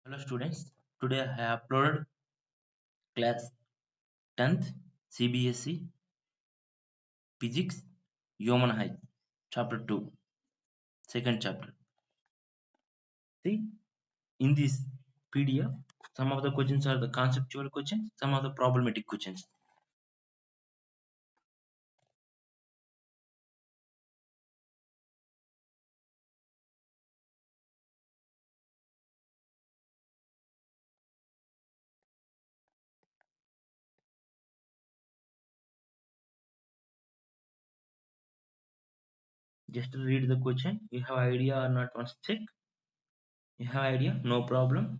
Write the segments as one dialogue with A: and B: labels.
A: Hello students, today I have uploaded class 10th CBSE Physics Human Eye chapter 2 second chapter. See, in this PDF some of the questions are the conceptual questions, some of the problematic questions. Just read the question. You have idea or not? Once check. You have idea? No problem.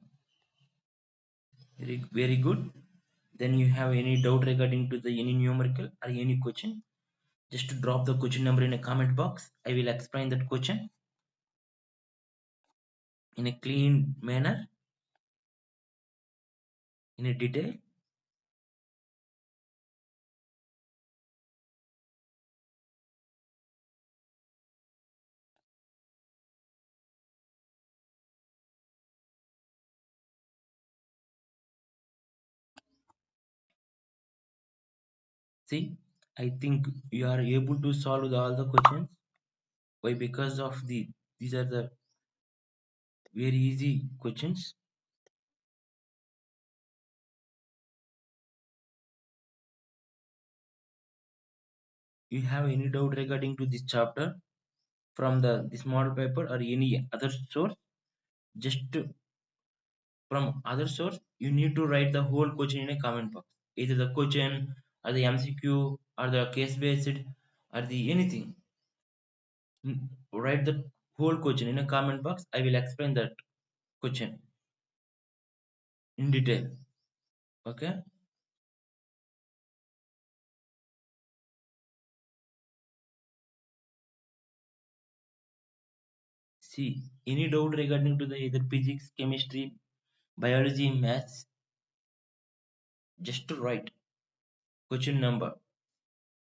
A: Very good. Then you have any doubt regarding to the any numerical or any question? Just drop the question number in a comment box. I will explain that question in a clean manner, in a detail. See, I think you are able to solve all the questions. Why? Because of these are the very easy questions. You have any doubt regarding to this chapter from this model paper or any other source? Just from other source, you need to write the whole question in a comment box. Either the question or the MCQ or the case based or the anything. Write the whole question in a comment box. I will explain that question in detail. Okay. See, any doubt regarding to the either physics, chemistry, biology, maths, just to write question number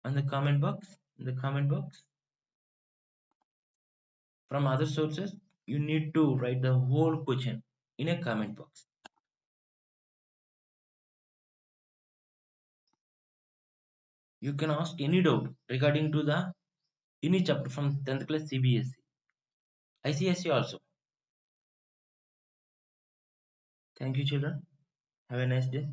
A: on the comment box. In the comment box. From other sources, you need to write the whole question in a comment box. You can ask any doubt regarding to the any chapter from 10th class CBSE. ICSE also. Thank you, children. Have a nice day.